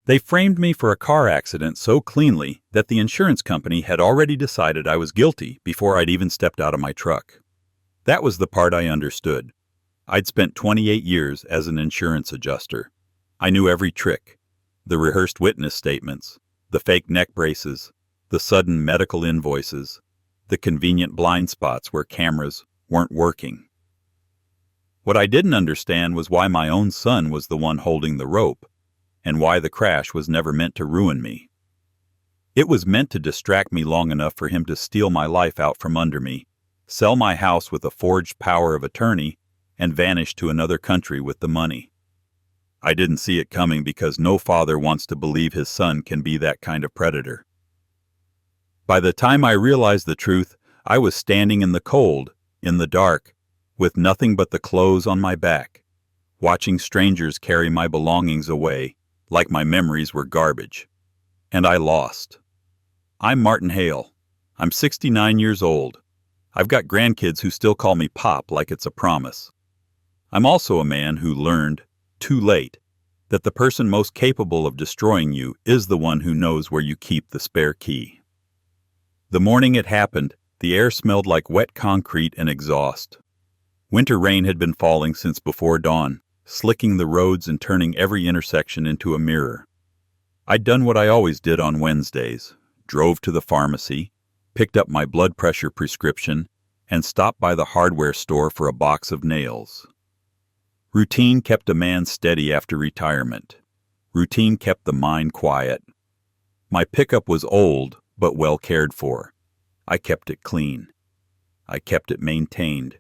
They framed me for a car accident so cleanly that the insurance company had already decided I was guilty before I'd even stepped out of my truck. That was the part I understood. I'd spent 28 years as an insurance adjuster. I knew every trick. The rehearsed witness statements, the fake neck braces, the sudden medical invoices, the convenient blind spots where cameras weren't working. What I didn't understand was why my own son was the one holding the rope, and why the crash was never meant to ruin me. It was meant to distract me long enough for him to steal my life out from under me, sell my house with a forged power of attorney, and vanish to another country with the money. I didn't see it coming because no father wants to believe his son can be that kind of predator. By the time I realized the truth, I was standing in the cold, in the dark, with nothing but the clothes on my back, watching strangers carry my belongings away like my memories were garbage. And I lost. I'm Martin Hale. I'm 69 years old. I've got grandkids who still call me Pop like it's a promise. I'm also a man who learned, too late, that the person most capable of destroying you is the one who knows where you keep the spare key. The morning it happened, the air smelled like wet concrete and exhaust. Winter rain had been falling since before dawn, slicking the roads and turning every intersection into a mirror. I'd done what I always did on Wednesdays, drove to the pharmacy, picked up my blood pressure prescription, and stopped by the hardware store for a box of nails. Routine kept a man steady after retirement. Routine kept the mind quiet. My pickup was old, but well cared for. I kept it clean. I kept it maintained.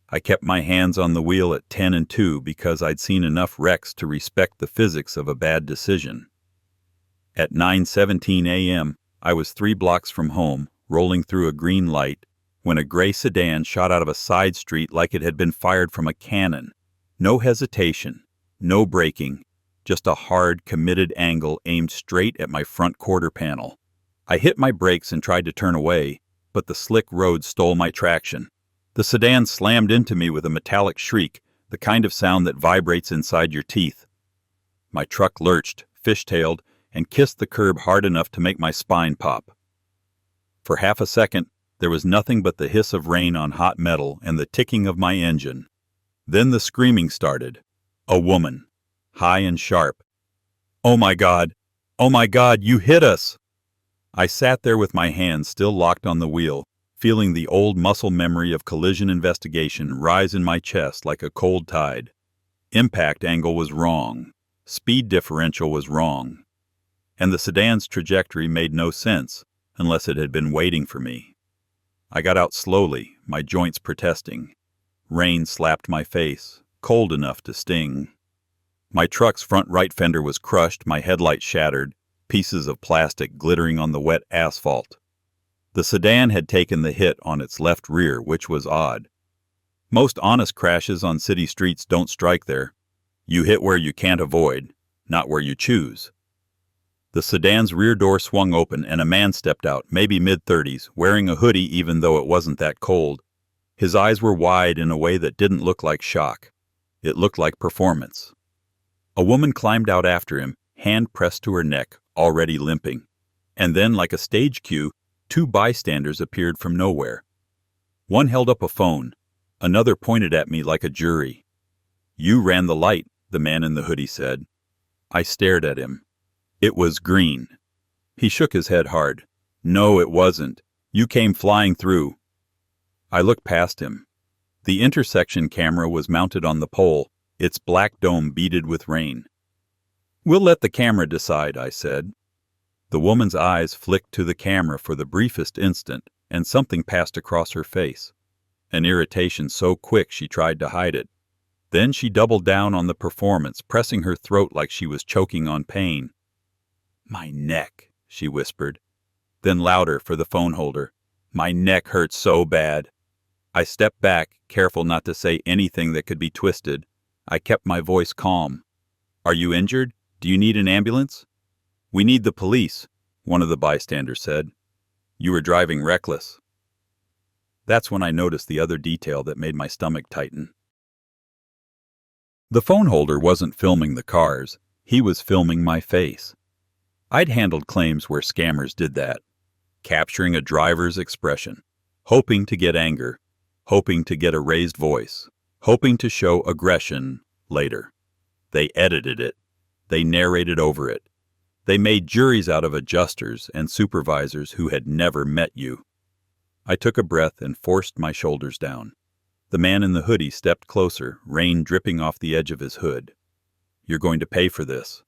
I kept my hands on the wheel at 10 and 2 because I'd seen enough wrecks to respect the physics of a bad decision. At 9:17 a.m., I was 3 blocks from home, rolling through a green light, when a gray sedan shot out of a side street like it had been fired from a cannon. No hesitation, no braking, just a hard, committed angle aimed straight at my front quarter panel. I hit my brakes and tried to turn away, but the slick road stole my traction. The sedan slammed into me with a metallic shriek, the kind of sound that vibrates inside your teeth. My truck lurched, fishtailed, and kissed the curb hard enough to make my spine pop. For half a second, there was nothing but the hiss of rain on hot metal and the ticking of my engine. Then the screaming started. A woman, high and sharp. "Oh my God! Oh my God, you hit us!" I sat there with my hands still locked on the wheel, feeling the old muscle memory of collision investigation rise in my chest like a cold tide. Impact angle was wrong. Speed differential was wrong. And the sedan's trajectory made no sense, unless it had been waiting for me. I got out slowly, my joints protesting. Rain slapped my face, cold enough to sting. My truck's front right fender was crushed, my headlight shattered, pieces of plastic glittering on the wet asphalt. The sedan had taken the hit on its left rear, which was odd. Most honest crashes on city streets don't strike there. You hit where you can't avoid, not where you choose. The sedan's rear door swung open and a man stepped out, maybe mid-30s, wearing a hoodie even though it wasn't that cold. His eyes were wide in a way that didn't look like shock. It looked like performance. A woman climbed out after him, hand pressed to her neck, already limping. And then, like a stage cue, 2 bystanders appeared from nowhere. One held up a phone. Another pointed at me like a jury. "You ran the light," the man in the hoodie said. I stared at him. It was green. He shook his head hard. "No, it wasn't. You came flying through." I looked past him. The intersection camera was mounted on the pole, its black dome beaded with rain. "We'll let the camera decide," I said. The woman's eyes flicked to the camera for the briefest instant, and something passed across her face. An irritation so quick she tried to hide it. Then she doubled down on the performance, pressing her throat like she was choking on pain. "My neck," she whispered. Then louder for the phone holder. "My neck hurts so bad." I stepped back, careful not to say anything that could be twisted. I kept my voice calm. "Are you injured? Do you need an ambulance?" "We need the police," one of the bystanders said. "You were driving reckless." That's when I noticed the other detail that made my stomach tighten. The phone holder wasn't filming the cars. He was filming my face. I'd handled claims where scammers did that, capturing a driver's expression, hoping to get anger, hoping to get a raised voice, hoping to show aggression later. They edited it. They narrated over it. They made juries out of adjusters and supervisors who had never met you. I took a breath and forced my shoulders down. The man in the hoodie stepped closer, rain dripping off the edge of his hood. "You're going to pay for this."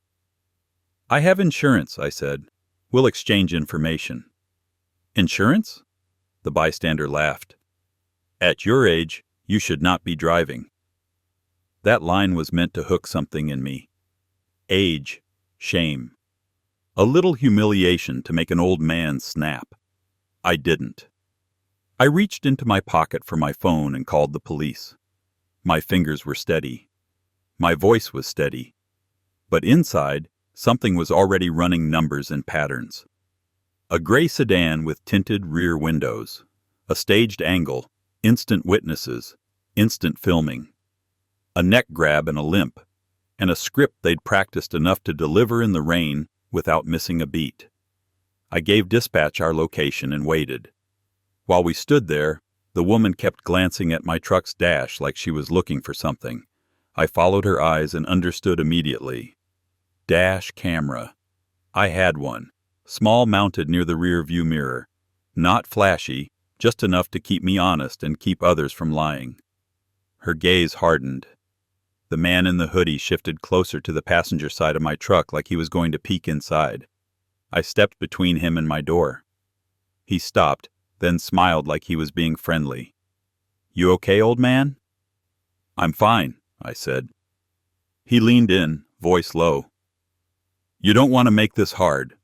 "I have insurance," I said. "We'll exchange information." "Insurance?" The bystander laughed. "At your age, you should not be driving." That line was meant to hook something in me. Age, shame. A little humiliation to make an old man snap. I didn't. I reached into my pocket for my phone and called the police. My fingers were steady. My voice was steady. But inside, something was already running numbers and patterns. A gray sedan with tinted rear windows. A staged angle. Instant witnesses. Instant filming. A neck grab and a limp. And a script they'd practiced enough to deliver in the rain without missing a beat. I gave dispatch our location and waited. While we stood there, the woman kept glancing at my truck's dash like she was looking for something. I followed her eyes and understood immediately. Dash camera. I had one, small, mounted near the rear view mirror. Not flashy, just enough to keep me honest and keep others from lying. Her gaze hardened. The man in the hoodie shifted closer to the passenger side of my truck like he was going to peek inside. I stepped between him and my door. He stopped, then smiled like he was being friendly. "You okay, old man?" "I'm fine," I said. He leaned in, voice low. "You don't want to make this hard.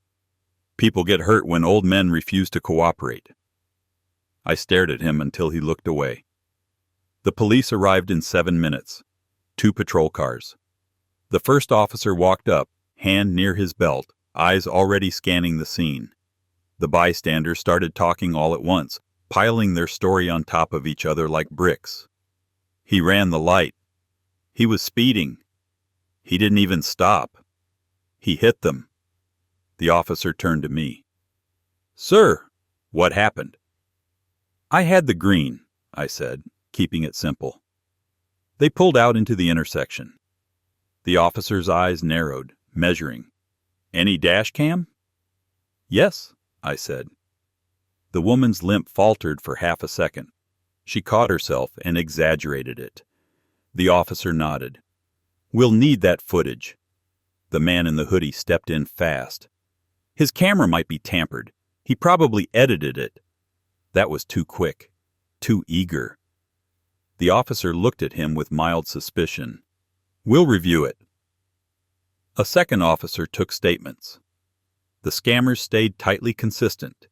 People get hurt when old men refuse to cooperate." I stared at him until he looked away. The police arrived in 7 minutes. 2 patrol cars. The first officer walked up, hand near his belt, eyes already scanning the scene. The bystanders started talking all at once, piling their story on top of each other like bricks. "He ran the light. He was speeding. He didn't even stop. He hit them." The officer turned to me. "Sir, what happened?" "I had the green," I said, keeping it simple. They pulled out into the intersection. The officer's eyes narrowed, measuring. "Any dash cam?" "Yes," I said. The woman's limp faltered for half a second. She caught herself and exaggerated it. The officer nodded. "We'll need that footage." The man in the hoodie stepped in fast. "His camera might be tampered. He probably edited it." That was too quick, too eager. The officer looked at him with mild suspicion. "We'll review it." A second officer took statements. The scammers stayed tightly consistent,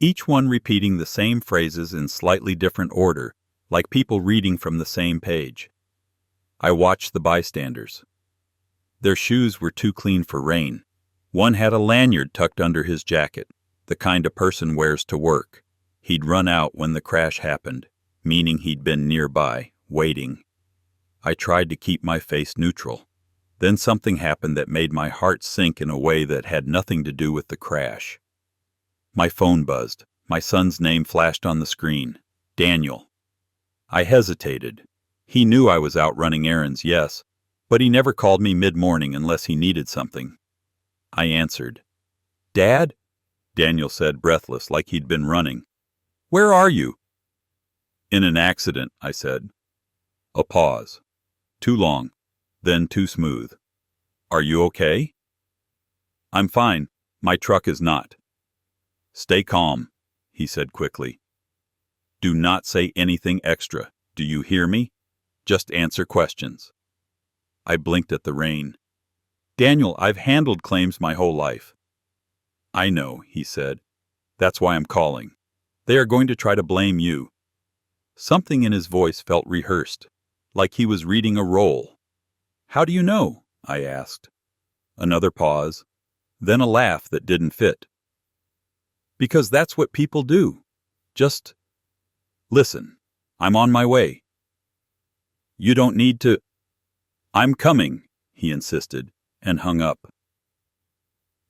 each one repeating the same phrases in slightly different order, like people reading from the same page. I watched the bystanders. Their shoes were too clean for rain. One had a lanyard tucked under his jacket, the kind a person wears to work. He'd run out when the crash happened, meaning he'd been nearby, waiting. I tried to keep my face neutral. Then something happened that made my heart sink in a way that had nothing to do with the crash. My phone buzzed. My son's name flashed on the screen. Daniel. I hesitated. He knew I was out running errands, yes, but he never called me mid-morning unless he needed something. I answered. "Dad?" Daniel said, breathless, like he'd been running. "Where are you?" "In an accident," I said. A pause. Too long, then too smooth. "Are you okay?" "I'm fine. My truck is not." "Stay calm," he said quickly. "Do not say anything extra. Do you hear me? Just answer questions." I blinked at the rain. "Daniel, I've handled claims my whole life." "I know," he said. "That's why I'm calling. They are going to try to blame you." Something in his voice felt rehearsed, like he was reading a role. "How do you know?" I asked. Another pause, then a laugh that didn't fit. "Because that's what people do. Just listen. I'm on my way." "You don't need to—" "I'm coming," he insisted, and hung up.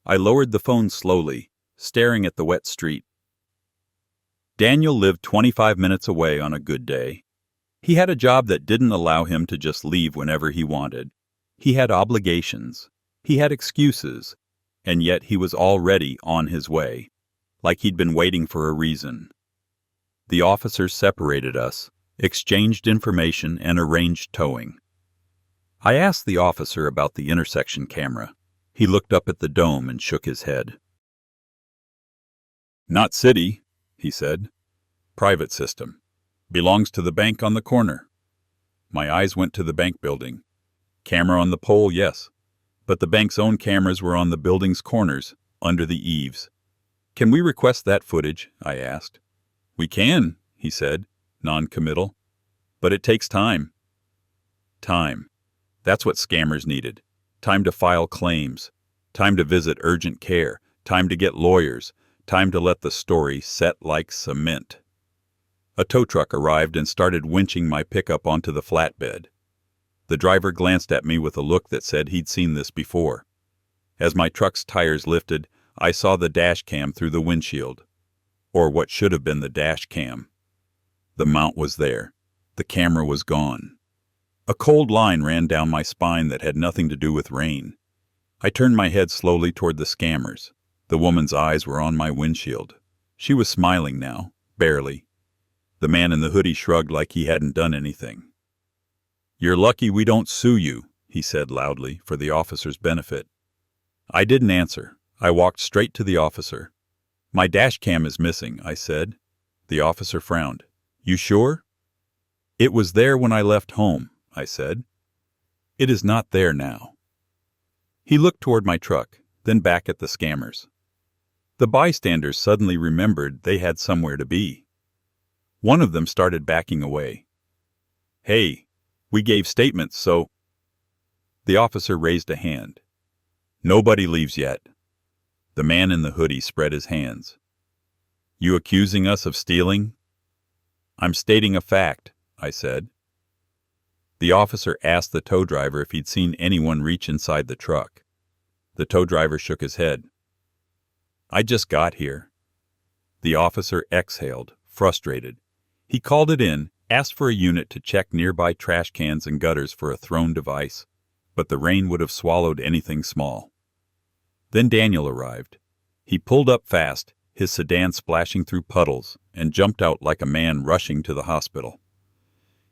I lowered the phone slowly, staring at the wet street. Daniel lived 25 minutes away on a good day. He had a job that didn't allow him to just leave whenever he wanted. He had obligations. He had excuses. And yet he was already on his way, like he'd been waiting for a reason. The officers separated us, exchanged information, and arranged towing. I asked the officer about the intersection camera. He looked up at the dome and shook his head. "Not city," he said. "Private system. Belongs to the bank on the corner." My eyes went to the bank building. Camera on the pole, yes. But the bank's own cameras were on the building's corners, under the eaves. "Can we request that footage?" I asked. "We can," he said, non-committal. "But it takes time." Time. That's what scammers needed. Time to file claims. Time to visit urgent care. Time to get lawyers. Time to let the story set like cement. A tow truck arrived and started winching my pickup onto the flatbed. The driver glanced at me with a look that said he'd seen this before. As my truck's tires lifted, I saw the dash cam through the windshield. Or what should have been the dash cam. The mount was there. The camera was gone. A cold line ran down my spine that had nothing to do with rain. I turned my head slowly toward the scammers. The woman's eyes were on my windshield. She was smiling now, barely. The man in the hoodie shrugged like he hadn't done anything. "You're lucky we don't sue you," he said loudly, for the officer's benefit. I didn't answer. I walked straight to the officer. "My dash cam is missing," I said. The officer frowned. "You sure?" "It was there when I left home," I said. "It is not there now." He looked toward my truck, then back at the scammers. The bystanders suddenly remembered they had somewhere to be. One of them started backing away. "Hey, we gave statements, so—" The officer raised a hand. "Nobody leaves yet." The man in the hoodie spread his hands. "You accusing us of stealing?" "I'm stating a fact," I said. The officer asked the tow driver if he'd seen anyone reach inside the truck. The tow driver shook his head. "I just got here." The officer exhaled, frustrated. He called it in, asked for a unit to check nearby trash cans and gutters for a thrown device, but the rain would have swallowed anything small. Then Daniel arrived. He pulled up fast, his sedan splashing through puddles, and jumped out like a man rushing to the hospital.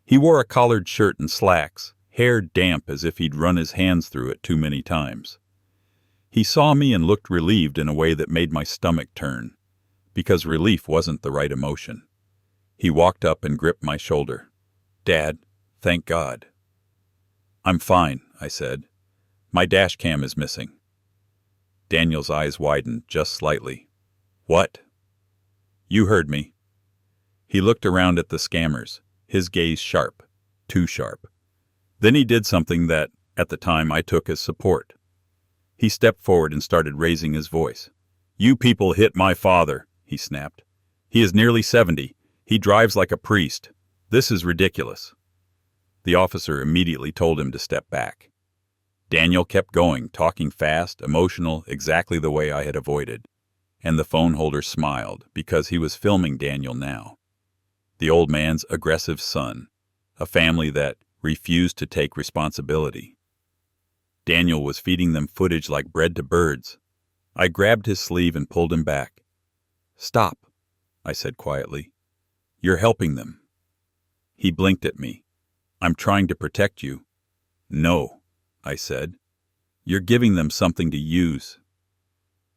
He wore a collared shirt and slacks, hair damp as if he'd run his hands through it too many times. He saw me and looked relieved in a way that made my stomach turn, because relief wasn't the right emotion. He walked up and gripped my shoulder. "Dad, thank God." "I'm fine," I said. "My dash cam is missing." Daniel's eyes widened just slightly. "What?" "You heard me." He looked around at the scammers, his gaze sharp, too sharp. Then he did something that, at the time, I took as support. He stepped forward and started raising his voice. "You people hit my father," he snapped. "He is nearly 70. He drives like a priest. This is ridiculous." The officer immediately told him to step back. Daniel kept going, talking fast, emotional, exactly the way I had avoided. And the phone holder smiled, because he was filming Daniel now. The old man's aggressive son, a family that refused to take responsibility. Daniel was feeding them footage like bread to birds. I grabbed his sleeve and pulled him back. "Stop," I said quietly. "You're helping them." He blinked at me. "I'm trying to protect you." "No," I said. "You're giving them something to use."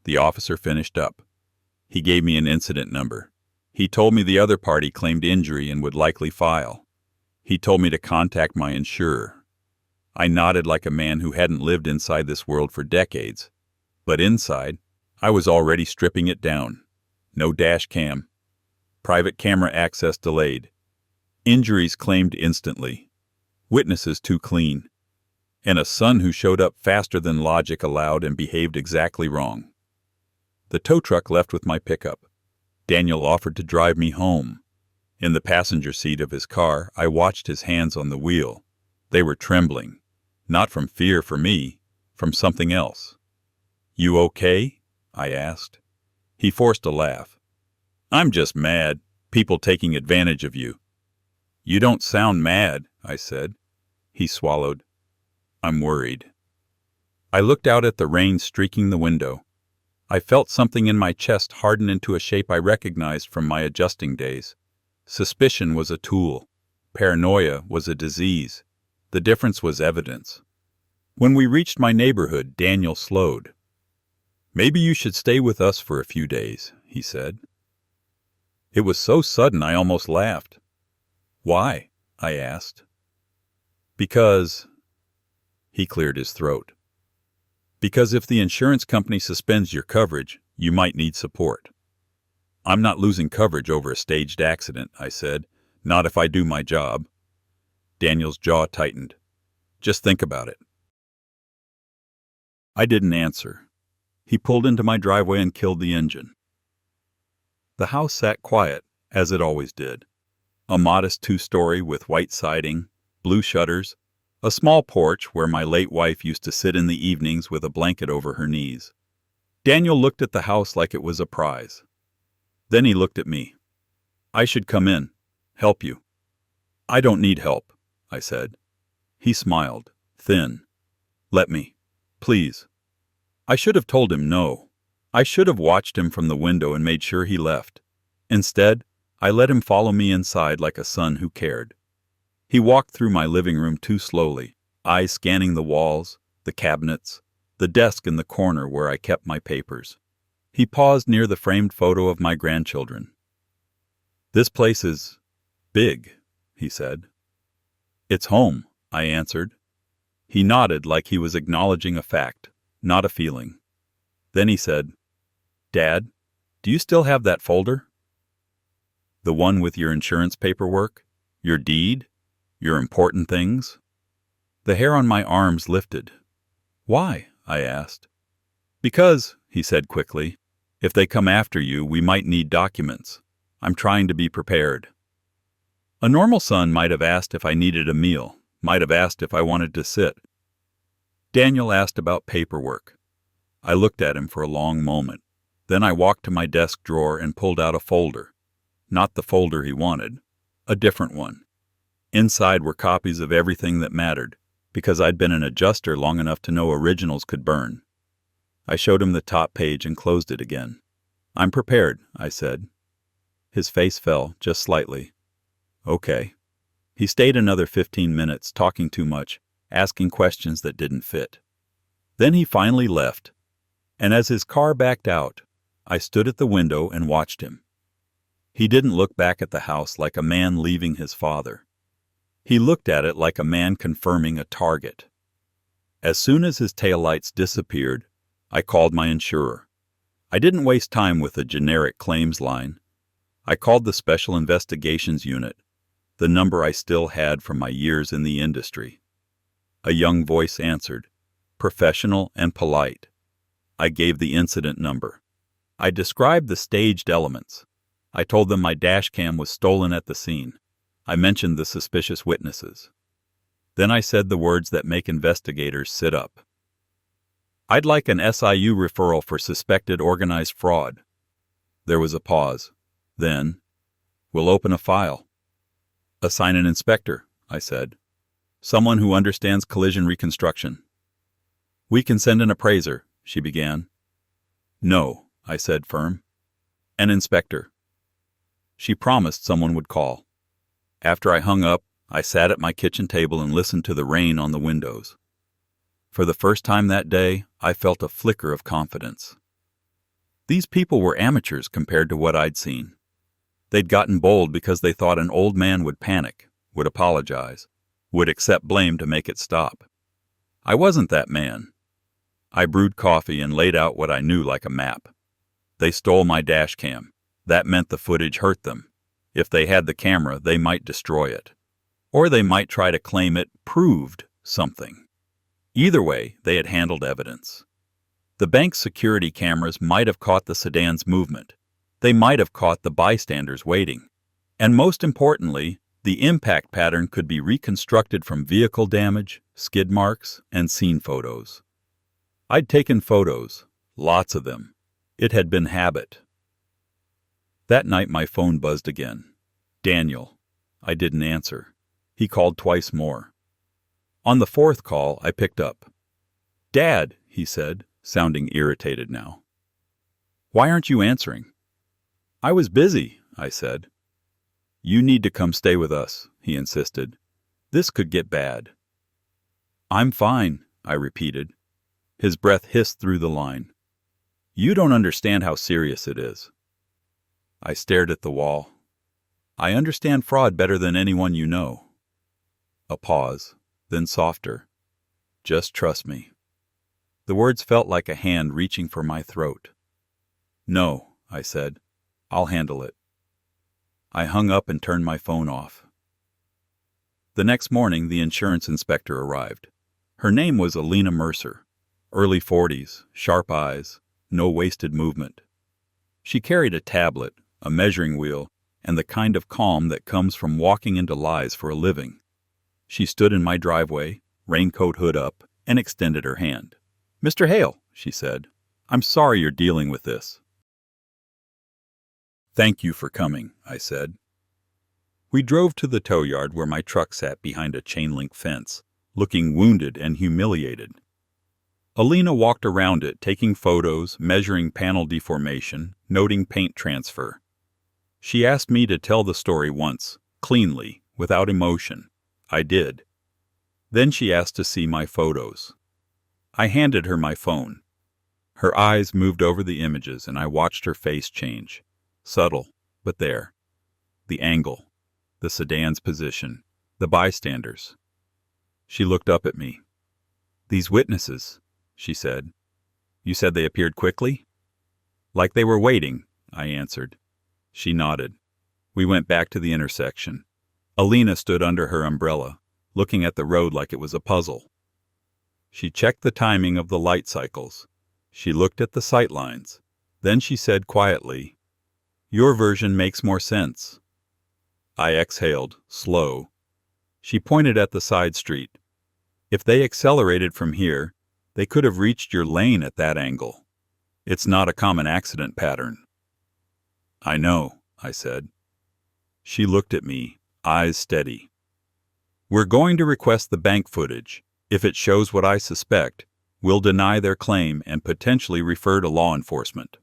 The officer finished up. He gave me an incident number. He told me the other party claimed injury and would likely file. He told me to contact my insurer. I nodded like a man who hadn't lived inside this world for decades. But inside, I was already stripping it down. No dash cam. Private camera access delayed. Injuries claimed instantly. Witnesses too clean. And a son who showed up faster than logic allowed and behaved exactly wrong. The tow truck left with my pickup. Daniel offered to drive me home. In the passenger seat of his car, I watched his hands on the wheel. They were trembling. Not from fear for me, from something else. "You okay?" I asked. He forced a laugh. "I'm just mad. People taking advantage of you." "You don't sound mad," I said. He swallowed. "I'm worried." I looked out at the rain streaking the window. I felt something in my chest harden into a shape I recognized from my adjusting days. Suspicion was a tool. Paranoia was a disease. The difference was evidence. When we reached my neighborhood, Daniel slowed. "Maybe you should stay with us for a few days," he said. It was so sudden I almost laughed. "Why?" I asked. "Because—" He cleared his throat. "Because if the insurance company suspends your coverage, you might need support." "I'm not losing coverage over a staged accident," I said. "Not if I do my job." Daniel's jaw tightened. "Just think about it." I didn't answer. He pulled into my driveway and killed the engine. The house sat quiet, as it always did. A modest two-story with white siding, blue shutters, a small porch where my late wife used to sit in the evenings with a blanket over her knees. Daniel looked at the house like it was a prize. Then he looked at me. "I should come in, help you." "I don't need help," I said. He smiled, thin. "Let me. Please." I should have told him no. I should have watched him from the window and made sure he left. Instead, I let him follow me inside like a son who cared. He walked through my living room too slowly, eyes scanning the walls, the cabinets, the desk in the corner where I kept my papers. He paused near the framed photo of my grandchildren. "This place is big," he said. "It's home," I answered. He nodded like he was acknowledging a fact, not a feeling. Then he said, "Dad, do you still have that folder?" "The one with your insurance paperwork? Your deed? Your important things?" The hair on my arms lifted. "Why?" I asked. "Because," he said quickly, "if they come after you, we might need documents. I'm trying to be prepared." A normal son might have asked if I needed a meal, might have asked if I wanted to sit. Daniel asked about paperwork. I looked at him for a long moment. Then I walked to my desk drawer and pulled out a folder. Not the folder he wanted. A different one. Inside were copies of everything that mattered, because I'd been an adjuster long enough to know originals could burn. I showed him the top page and closed it again. "I'm prepared," I said. His face fell, just slightly. "Okay." He stayed another 15 minutes, talking too much, asking questions that didn't fit. Then he finally left, and as his car backed out, I stood at the window and watched him. He didn't look back at the house like a man leaving his father. He looked at it like a man confirming a target. As soon as his taillights disappeared, I called my insurer. I didn't waste time with a generic claims line. I called the Special Investigations Unit, the number I still had from my years in the industry. A young voice answered, professional and polite. I gave the incident number. I described the staged elements. I told them my dash cam was stolen at the scene. I mentioned the suspicious witnesses. Then I said the words that make investigators sit up. "I'd like an SIU referral for suspected organized fraud." There was a pause. Then, "We'll open a file." "Assign an inspector," I said. "Someone who understands collision reconstruction." "We can send an appraiser," she began. "No," I said firm. "An inspector." She promised someone would call. After I hung up, I sat at my kitchen table and listened to the rain on the windows. For the first time that day, I felt a flicker of confidence. These people were amateurs compared to what I'd seen. They'd gotten bold because they thought an old man would panic, would apologize, would accept blame to make it stop. I wasn't that man. I brewed coffee and laid out what I knew like a map. They stole my dash cam. That meant the footage hurt them. If they had the camera, they might destroy it. Or they might try to claim it proved something. Either way, they had handled evidence. The bank's security cameras might have caught the sedan's movement. They might have caught the bystanders waiting. And most importantly, the impact pattern could be reconstructed from vehicle damage, skid marks, and scene photos. I'd taken photos, lots of them. It had been habit. That night my phone buzzed again. Daniel. I didn't answer. He called twice more. On the fourth call, I picked up. "Dad," he said, sounding irritated now. "Why aren't you answering?" "I was busy," I said. "You need to come stay with us," he insisted. "This could get bad." "I'm fine," I repeated. His breath hissed through the line. "You don't understand how serious it is." I stared at the wall. "I understand fraud better than anyone you know." A pause, then softer. "Just trust me." The words felt like a hand reaching for my throat. "No," I said. "I'll handle it." I hung up and turned my phone off. The next morning, the insurance inspector arrived. Her name was Alina Mercer. Early 40s, sharp eyes, no wasted movement. She carried a tablet, a measuring wheel, and the kind of calm that comes from walking into lies for a living. She stood in my driveway, raincoat hood up, and extended her hand. "Mr. Hale," she said, "I'm sorry you're dealing with this." "Thank you for coming," I said. We drove to the tow yard where my truck sat behind a chain-link fence, looking wounded and humiliated. Alina walked around it, taking photos, measuring panel deformation, noting paint transfer. She asked me to tell the story once, cleanly, without emotion. I did. Then she asked to see my photos. I handed her my phone. Her eyes moved over the images, and I watched her face change. Subtle, but there. The angle, the sedan's position, the bystanders. She looked up at me. "These witnesses," she said. "You said they appeared quickly?" "Like they were waiting," I answered. She nodded. We went back to the intersection. Alina stood under her umbrella, looking at the road like it was a puzzle. She checked the timing of the light cycles. She looked at the sight lines. Then she said quietly, "Your version makes more sense." I exhaled, slow. She pointed at the side street. "If they accelerated from here, they could have reached your lane at that angle. It's not a common accident pattern." "I know," I said. She looked at me, eyes steady. "We're going to request the bank footage. If it shows what I suspect, we'll deny their claim and potentially refer to law enforcement."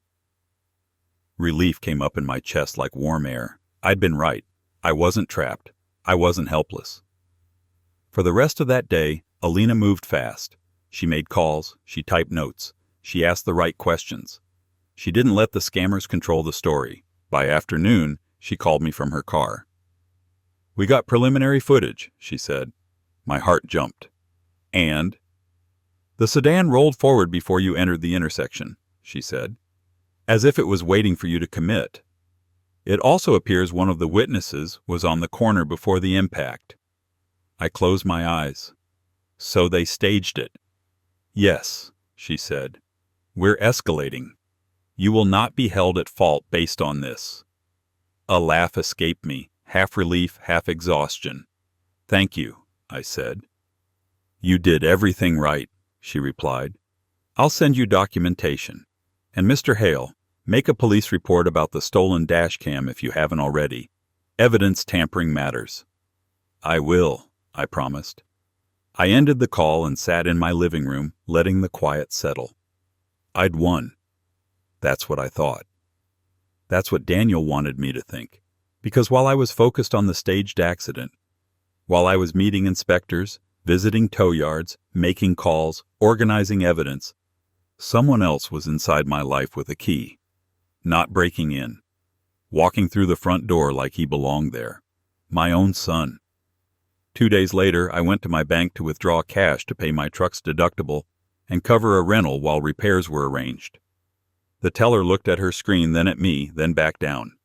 Relief came up in my chest like warm air. I'd been right. I wasn't trapped. I wasn't helpless. For the rest of that day, Alina moved fast. She made calls. She typed notes. She asked the right questions. She didn't let the scammers control the story. By afternoon, she called me from her car. "We got preliminary footage," she said. My heart jumped. "And?" "The sedan rolled forward before you entered the intersection," she said, "as if it was waiting for you to commit. It also appears one of the witnesses was on the corner before the impact." I closed my eyes. "So they staged it." "Yes," she said. "We're escalating. You will not be held at fault based on this." A laugh escaped me, half relief, half exhaustion. "Thank you," I said. "You did everything right," she replied. "I'll send you documentation. And Mr. Hale, make a police report about the stolen dash cam if you haven't already. Evidence tampering matters." "I will," I promised. I ended the call and sat in my living room, letting the quiet settle. I'd won. That's what I thought. That's what Daniel wanted me to think. Because while I was focused on the staged accident, while I was meeting inspectors, visiting tow yards, making calls, organizing evidence, someone else was inside my life with a key. Not breaking in. Walking through the front door like he belonged there. My own son. 2 days later, I went to my bank to withdraw cash to pay my truck's deductible and cover a rental while repairs were arranged. The teller looked at her screen, then at me, then back down.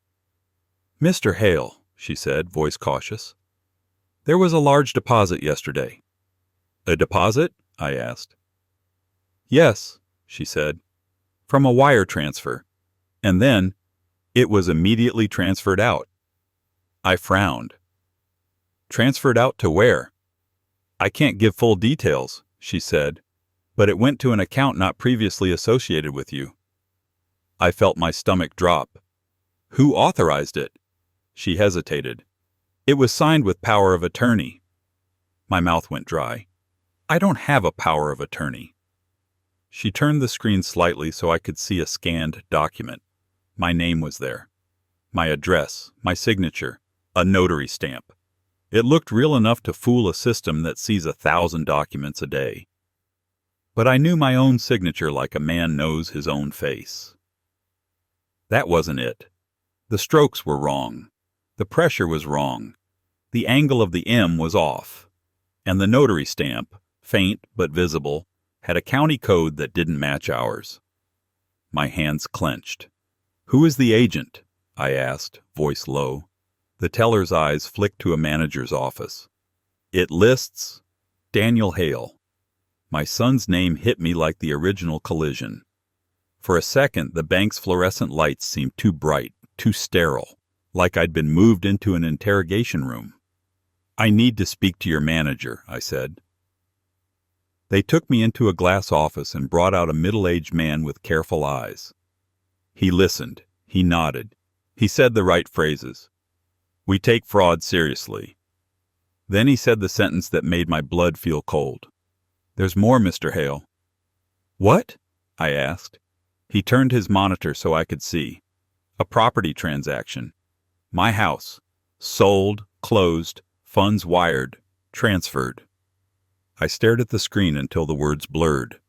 "Mr. Hale," she said, voice cautious. "There was a large deposit yesterday." "A deposit?" I asked. "Yes," she said, "from a wire transfer. And then, it was immediately transferred out." I frowned. "Transferred out to where?" "I can't give full details," she said, But it went to an account not previously associated with you. I felt my stomach drop. Who authorized it? She hesitated. It was signed with power of attorney. My mouth went dry. I don't have a power of attorney. She turned the screen slightly so I could see a scanned document. My name was there. My address, my signature, a notary stamp. It looked real enough to fool a system that sees 1,000 documents a day. But I knew my own signature like a man knows his own face. That wasn't it. The strokes were wrong. The pressure was wrong. The angle of the M was off. And the notary stamp, faint but visible, had a county code that didn't match ours. My hands clenched. "Who is the agent?" I asked, voice low. The teller's eyes flicked to a manager's office. "It lists Daniel Hale." My son's name hit me like the original collision. For a second, the bank's fluorescent lights seemed too bright, too sterile, like I'd been moved into an interrogation room. "I need to speak to your manager," I said. They took me into a glass office and brought out a middle-aged man with careful eyes. He listened. He nodded. He said the right phrases. "We take fraud seriously." Then he said the sentence that made my blood feel cold. "There's more, Mr. Hale." "What?" I asked. He turned his monitor so I could see. "A property transaction. My house. Sold, closed, funds wired, transferred." I stared at the screen until the words blurred.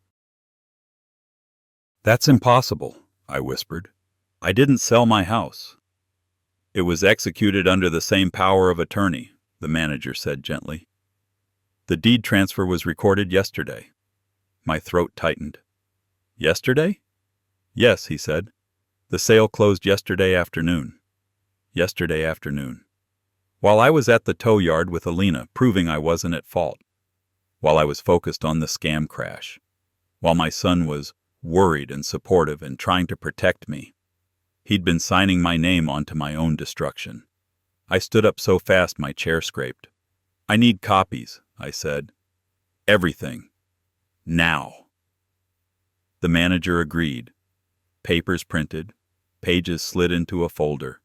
"That's impossible," I whispered. "I didn't sell my house." "It was executed under the same power of attorney," the manager said gently. "The deed transfer was recorded yesterday." My throat tightened. "Yesterday?" "Yes," he said. "The sale closed yesterday afternoon." Yesterday afternoon. While I was at the tow yard with Alina, proving I wasn't at fault. While I was focused on the scam crash. While my son was worried and supportive and trying to protect me. He'd been signing my name onto my own destruction. I stood up so fast my chair scraped. "I need copies," I said. "Everything. Now." The manager agreed. Papers printed, pages slid into a folder,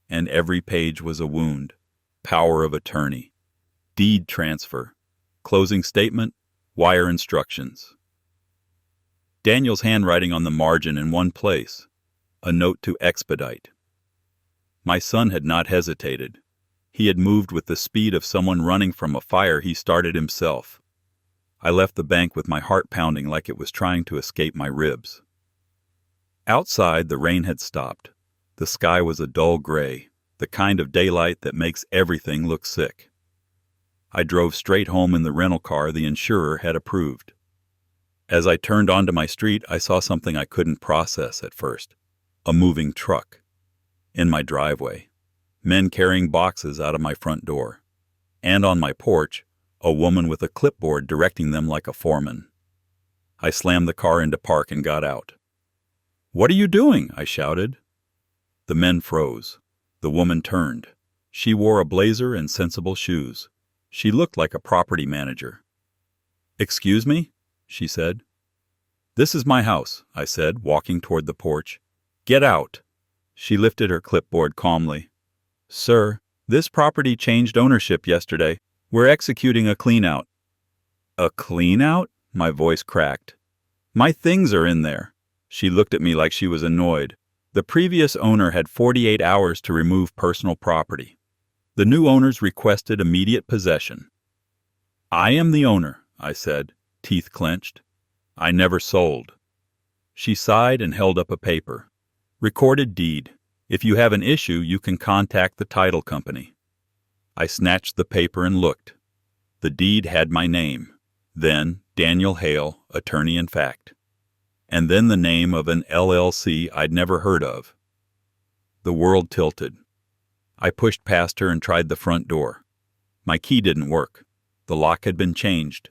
and every page was a wound. Power of attorney, deed transfer, closing statement, wire instructions. Daniel's handwriting on the margin in one place, a note to expedite. My son had not hesitated. He had moved with the speed of someone running from a fire he started himself. I left the bank with my heart pounding like it was trying to escape my ribs. Outside, the rain had stopped. The sky was a dull gray, the kind of daylight that makes everything look sick. I drove straight home in the rental car the insurer had approved. As I turned onto my street, I saw something I couldn't process at first. A moving truck. In my driveway. Men carrying boxes out of my front door. And on my porch, a woman with a clipboard directing them like a foreman. I slammed the car into park and got out. "What are you doing?" I shouted. The men froze. The woman turned. She wore a blazer and sensible shoes. She looked like a property manager. "Excuse me?" she said. "This is my house," I said, walking toward the porch. "Get out." She lifted her clipboard calmly. "Sir, this property changed ownership yesterday. We're executing a clean-out." "A clean-out?" My voice cracked. "My things are in there." She looked at me like she was annoyed. The previous owner had 48 hours to remove personal property. The new owners requested immediate possession. "I am the owner," I said, teeth clenched. "I never sold." She sighed and held up a paper. "Recorded deed. If you have an issue, you can contact the title company." I snatched the paper and looked. The deed had my name. Then Daniel Hale, attorney-in-fact. And then the name of an LLC I'd never heard of. The world tilted. I pushed past her and tried the front door. My key didn't work. The lock had been changed.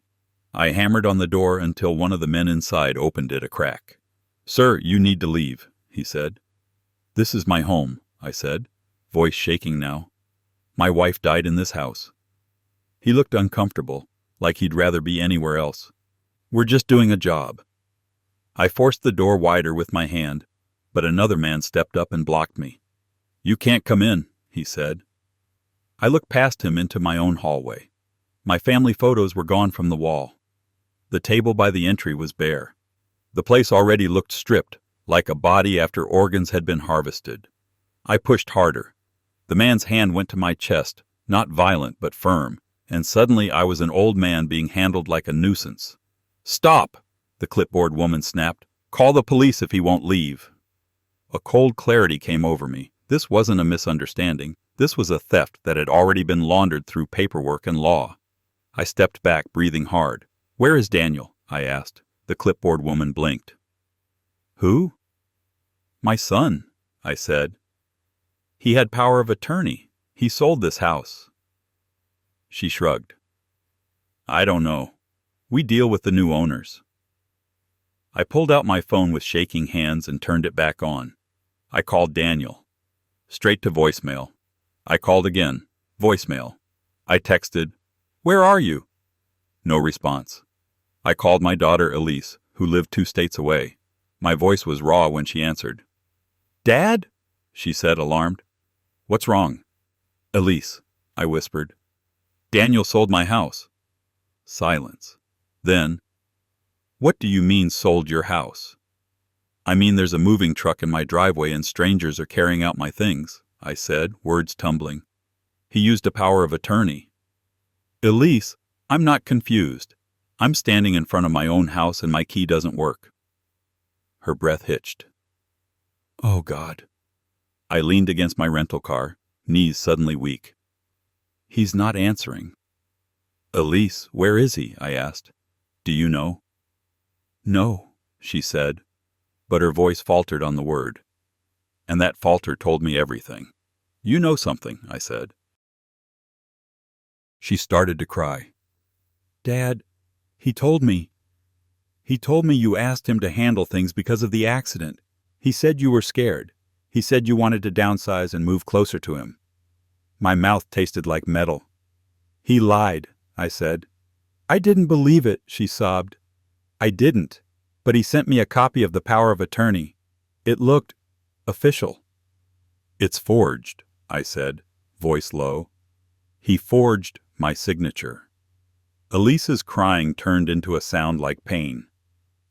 I hammered on the door until one of the men inside opened it a crack. "Sir, you need to leave," he said. "This is my home," I said, voice shaking now. "My wife died in this house." He looked uncomfortable, like he'd rather be anywhere else. We're just doing a job. I forced the door wider with my hand, but another man stepped up and blocked me. You can't come in, he said. I looked past him into my own hallway. My family photos were gone from the wall. The table by the entry was bare. The place already looked stripped, like a body after organs had been harvested. I pushed harder. The man's hand went to my chest, not violent but firm, and suddenly I was an old man being handled like a nuisance. Stop! The clipboard woman snapped. Call the police if he won't leave. A cold clarity came over me. This wasn't a misunderstanding. This was a theft that had already been laundered through paperwork and law. I stepped back, breathing hard. Where is Daniel? I asked. The clipboard woman blinked. Who? My son, I said. He had power of attorney. He sold this house. She shrugged. I don't know. We deal with the new owners. I pulled out my phone with shaking hands and turned it back on. I called Daniel. Straight to voicemail. I called again. Voicemail. I texted, Where are you? No response. I called my daughter Elise, who lived 2 states away. My voice was raw when she answered. Dad? She said, alarmed. What's wrong? Elise, I whispered. Daniel sold my house. Silence. Then, what do you mean sold your house? I mean there's a moving truck in my driveway and strangers are carrying out my things, I said, words tumbling. He used a power of attorney. Elise, I'm not confused. I'm standing in front of my own house and my key doesn't work. Her breath hitched. Oh, God. I leaned against my rental car, knees suddenly weak. He's not answering. Elise, where is he? I asked. Do you know? No, she said, but her voice faltered on the word. And that falter told me everything. You know something, I said. She started to cry. Dad, he told me you asked him to handle things because of the accident. He said you were scared. He said you wanted to downsize and move closer to him. My mouth tasted like metal. He lied, I said. I didn't believe it, she sobbed. I didn't, but he sent me a copy of the power of attorney. It looked official. It's forged, I said, voice low. He forged my signature. Elise's crying turned into a sound like pain.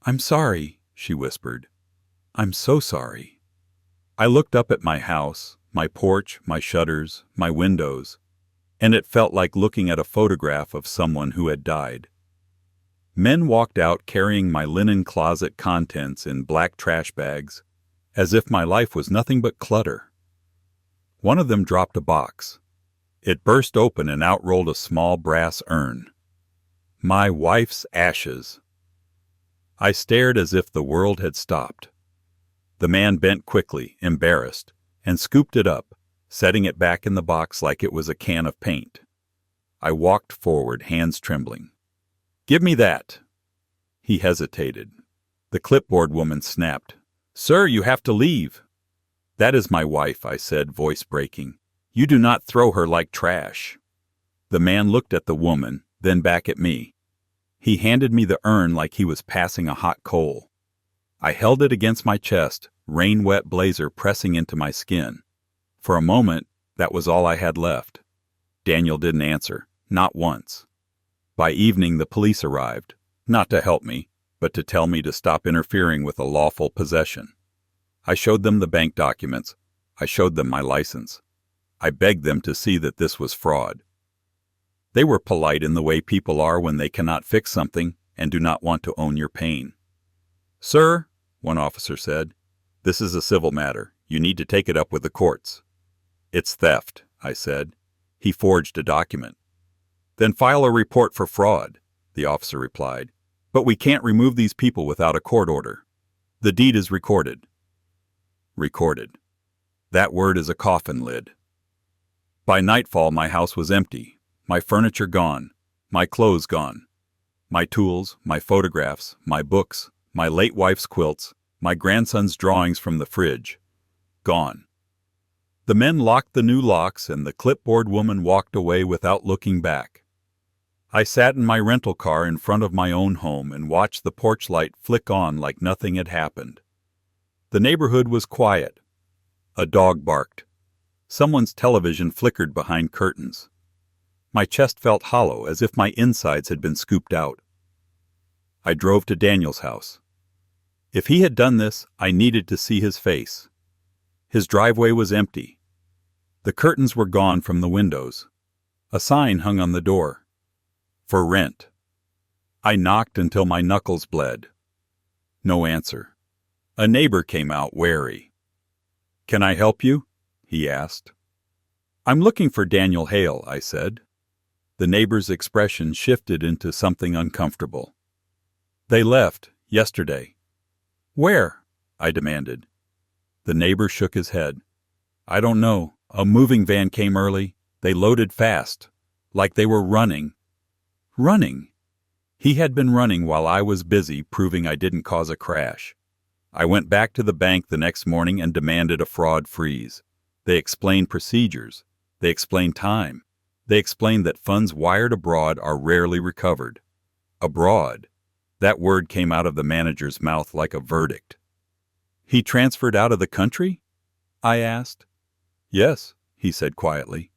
I'm sorry, she whispered. I'm so sorry. I looked up at my house, my porch, my shutters, my windows, and it felt like looking at a photograph of someone who had died. Men walked out carrying my linen closet contents in black trash bags, as if my life was nothing but clutter. One of them dropped a box. It burst open and out rolled a small brass urn. My wife's ashes. I stared as if the world had stopped. The man bent quickly, embarrassed, and scooped it up, setting it back in the box like it was a can of paint. I walked forward, hands trembling. Give me that. He hesitated. The clipboard woman snapped. Sir, you have to leave. That is my wife, I said, voice breaking. You do not throw her like trash. The man looked at the woman, then back at me. He handed me the urn like he was passing a hot coal. I held it against my chest, rain-wet blazer pressing into my skin. For a moment, that was all I had left. Daniel didn't answer, not once. By evening, the police arrived, not to help me, but to tell me to stop interfering with a lawful possession. I showed them the bank documents. I showed them my license. I begged them to see that this was fraud. They were polite in the way people are when they cannot fix something and do not want to own your pain. Sir, one officer said, this is a civil matter. You need to take it up with the courts. It's theft, I said. He forged a document. Then file a report for fraud, the officer replied. But we can't remove these people without a court order. The deed is recorded. Recorded. That word is a coffin lid. By nightfall, my house was empty, my furniture gone, my clothes gone, my tools, my photographs, my books, my late wife's quilts, my grandson's drawings from the fridge. Gone. The men locked the new locks, and the clipboard woman walked away without looking back. I sat in my rental car in front of my own home and watched the porch light flick on like nothing had happened. The neighborhood was quiet. A dog barked. Someone's television flickered behind curtains. My chest felt hollow, as if my insides had been scooped out. I drove to Daniel's house. If he had done this, I needed to see his face. His driveway was empty. The curtains were gone from the windows. A sign hung on the door. For rent. I knocked until my knuckles bled. No answer. A neighbor came out, wary. "Can I help you?" he asked. "I'm looking for Daniel Hale," I said. The neighbor's expression shifted into something uncomfortable. "They left yesterday." "Where?" I demanded. The neighbor shook his head. "I don't know. A moving van came early. They loaded fast. Like they were running." Running? He had been running while I was busy proving I didn't cause a crash. I went back to the bank the next morning and demanded a fraud freeze. They explained procedures. They explained time. They explained that funds wired abroad are rarely recovered. Abroad. That word came out of the manager's mouth like a verdict. "He transferred out of the country?" I asked. "Yes," he said quietly.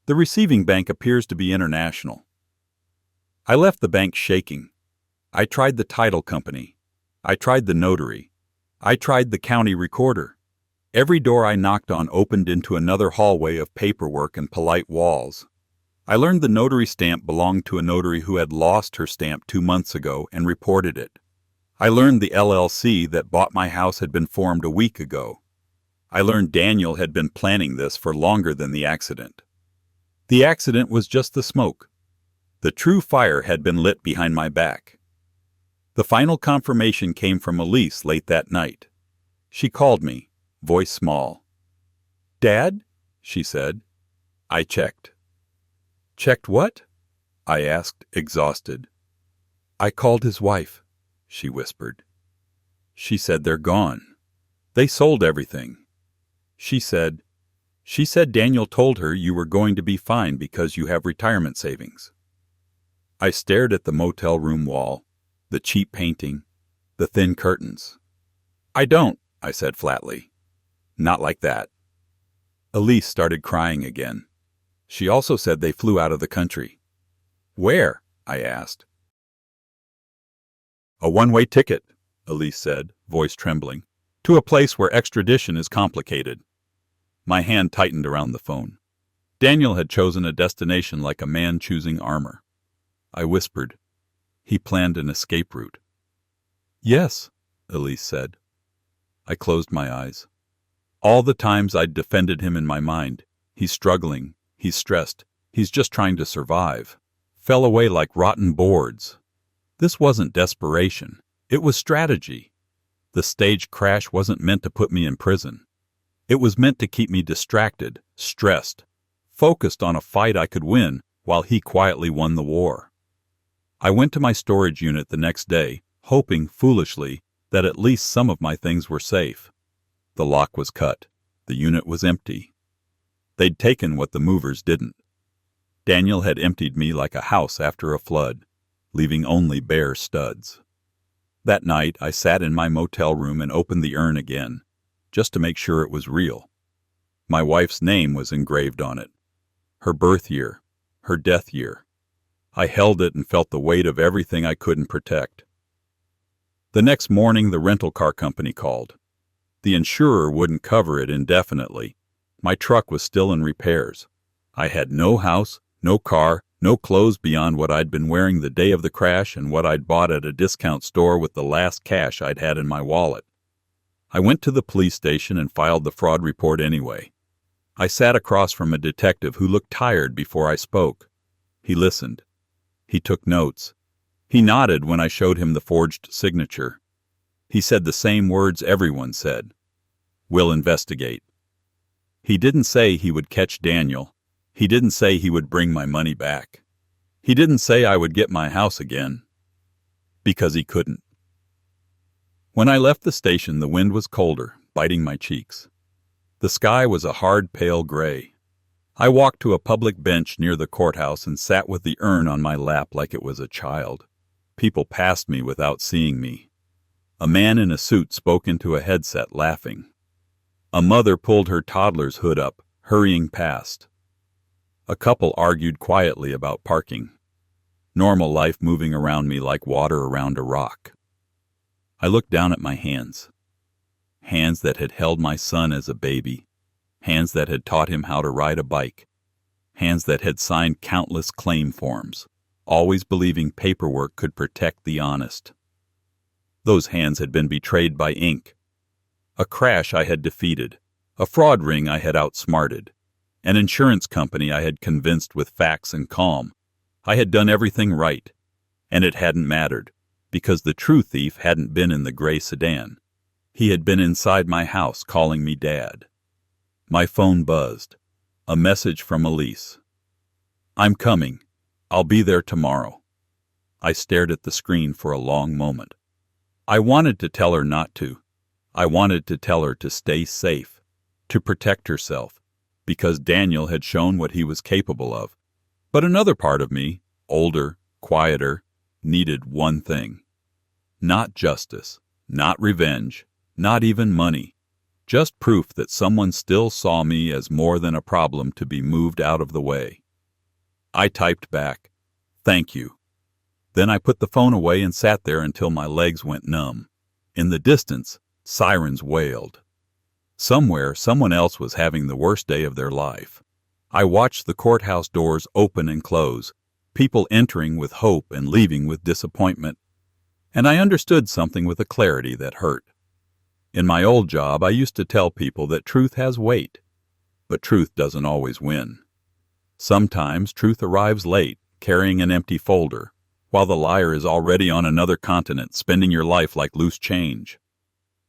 "The receiving bank appears to be international." I left the bank shaking. I tried the title company. I tried the notary. I tried the county recorder. Every door I knocked on opened into another hallway of paperwork and polite walls. I learned the notary stamp belonged to a notary who had lost her stamp 2 months ago and reported it. I learned the LLC that bought my house had been formed a week ago. I learned Daniel had been planning this for longer than the accident. The accident was just the smoke. The true fire had been lit behind my back. The final confirmation came from Elise late that night. She called me, voice small. "Dad?" she said. I checked. "Checked what?" I asked, exhausted. "I called his wife," she whispered. She said they're gone. They sold everything. She said Daniel told her you were going to be fine because you have retirement savings. I stared at the motel room wall, the cheap painting, the thin curtains. "I don't," I said flatly. "Not like that." Elise started crying again. She also said they flew out of the country. "Where?" I asked. "A one-way ticket," Elise said, voice trembling, "to a place where extradition is complicated." My hand tightened around the phone. Daniel had chosen a destination like a man choosing armor. I whispered, "He planned an escape route." "Yes," Elise said. I closed my eyes. All the times I'd defended him in my mind, he's struggling, he's stressed, he's just trying to survive, fell away like rotten boards. This wasn't desperation. It was strategy. The staged crash wasn't meant to put me in prison. It was meant to keep me distracted, stressed, focused on a fight I could win while he quietly won the war. I went to my storage unit the next day, hoping, foolishly, that at least some of my things were safe. The lock was cut. The unit was empty. They'd taken what the movers didn't. Daniel had emptied me like a house after a flood, leaving only bare studs. That night, I sat in my motel room and opened the urn again, just to make sure it was real. My wife's name was engraved on it. Her birth year, her death year. I held it and felt the weight of everything I couldn't protect. The next morning, the rental car company called. The insurer wouldn't cover it indefinitely. My truck was still in repairs. I had no house, no car, no clothes beyond what I'd been wearing the day of the crash and what I'd bought at a discount store with the last cash I'd had in my wallet. I went to the police station and filed the fraud report anyway. I sat across from a detective who looked tired before I spoke. He listened. He took notes. He nodded when I showed him the forged signature. He said the same words everyone said. "We'll investigate." He didn't say he would catch Daniel. He didn't say he would bring my money back. He didn't say I would get my house again. Because he couldn't. When I left the station, the wind was colder, biting my cheeks. The sky was a hard, pale gray. I walked to a public bench near the courthouse and sat with the urn on my lap like it was a child. People passed me without seeing me. A man in a suit spoke into a headset, laughing. A mother pulled her toddler's hood up, hurrying past. A couple argued quietly about parking. Normal life moving around me like water around a rock. I looked down at my hands. Hands that had held my son as a baby. Hands that had taught him how to ride a bike. Hands that had signed countless claim forms, always believing paperwork could protect the honest. Those hands had been betrayed by ink. A crash I had defeated, a fraud ring I had outsmarted, an insurance company I had convinced with facts and calm. I had done everything right, and it hadn't mattered, because the true thief hadn't been in the gray sedan. He had been inside my house calling me Dad. My phone buzzed. A message from Elise. "I'm coming. I'll be there tomorrow." I stared at the screen for a long moment. I wanted to tell her not to. I wanted to tell her to stay safe, to protect herself, because Daniel had shown what he was capable of. But another part of me, older, quieter, needed one thing. Not justice, not revenge, not even money. Just proof that someone still saw me as more than a problem to be moved out of the way. I typed back, "Thank you." Then I put the phone away and sat there until my legs went numb. In the distance, sirens wailed. Somewhere, someone else was having the worst day of their life. I watched the courthouse doors open and close, people entering with hope and leaving with disappointment. And I understood something with a clarity that hurt. In my old job, I used to tell people that truth has weight, but truth doesn't always win. Sometimes truth arrives late, carrying an empty folder, while the liar is already on another continent, spending your life like loose change.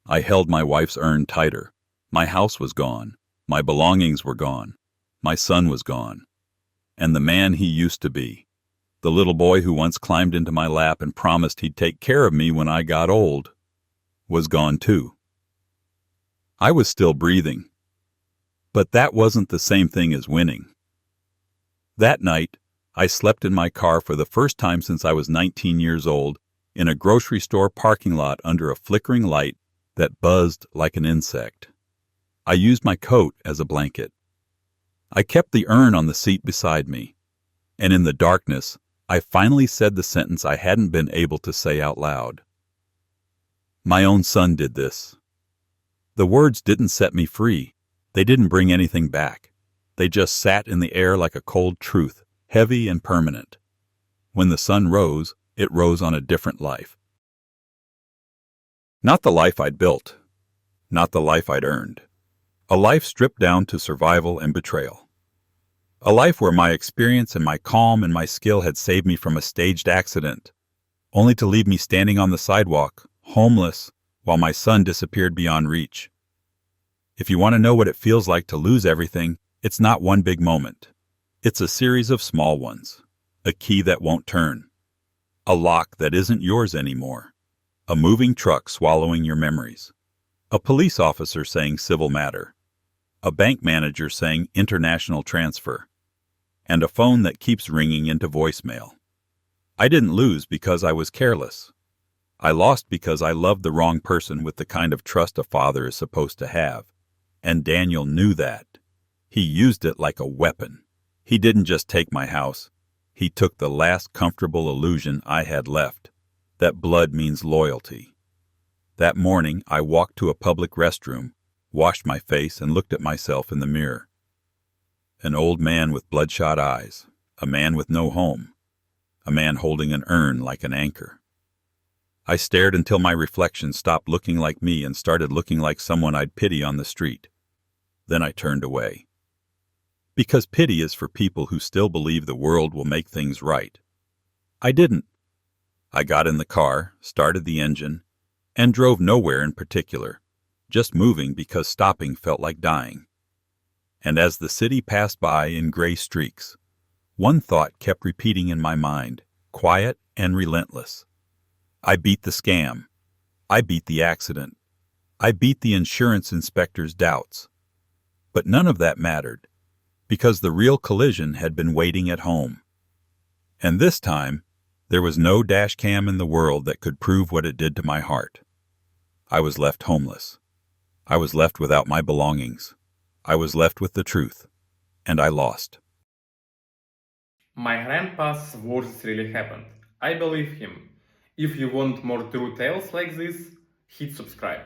I held my wife's urn tighter. My house was gone. My belongings were gone. My son was gone. And the man he used to be, the little boy who once climbed into my lap and promised he'd take care of me when I got old, was gone too. I was still breathing. But that wasn't the same thing as winning. That night, I slept in my car for the first time since I was 19 years old, in a grocery store parking lot under a flickering light that buzzed like an insect. I used my coat as a blanket. I kept the urn on the seat beside me, and in the darkness, I finally said the sentence I hadn't been able to say out loud. My own son did this. The words didn't set me free. They didn't bring anything back. They just sat in the air like a cold truth, heavy and permanent. When the sun rose, it rose on a different life. Not the life I'd built. Not the life I'd earned. A life stripped down to survival and betrayal. A life where my experience and my calm and my skill had saved me from a staged accident, only to leave me standing on the sidewalk, homeless, while my son disappeared beyond reach. If you want to know what it feels like to lose everything, it's not one big moment. It's a series of small ones. A key that won't turn. A lock that isn't yours anymore. A moving truck swallowing your memories. A police officer saying civil matter. A bank manager saying international transfer. And a phone that keeps ringing into voicemail. I didn't lose because I was careless. I lost because I loved the wrong person with the kind of trust a father is supposed to have. And Daniel knew that. He used it like a weapon. He didn't just take my house. He took the last comfortable illusion I had left, that blood means loyalty. That morning, I walked to a public restroom, washed my face, and looked at myself in the mirror. An old man with bloodshot eyes, a man with no home, a man holding an urn like an anchor. I stared until my reflection stopped looking like me and started looking like someone I'd pity on the street. Then I turned away. Because pity is for people who still believe the world will make things right. I didn't. I got in the car, started the engine, and drove nowhere in particular, just moving because stopping felt like dying. And as the city passed by in gray streaks, one thought kept repeating in my mind, quiet and relentless. I beat the scam. I beat the accident. I beat the insurance inspector's doubts. But none of that mattered. because the real collision had been waiting at home. And this time, there was no dash cam in the world that could prove what it did to my heart. I was left homeless. I was left without my belongings. I was left with the truth. And I lost. My grandpa's worst really happened. I believe him. If you want more true tales like this, hit subscribe.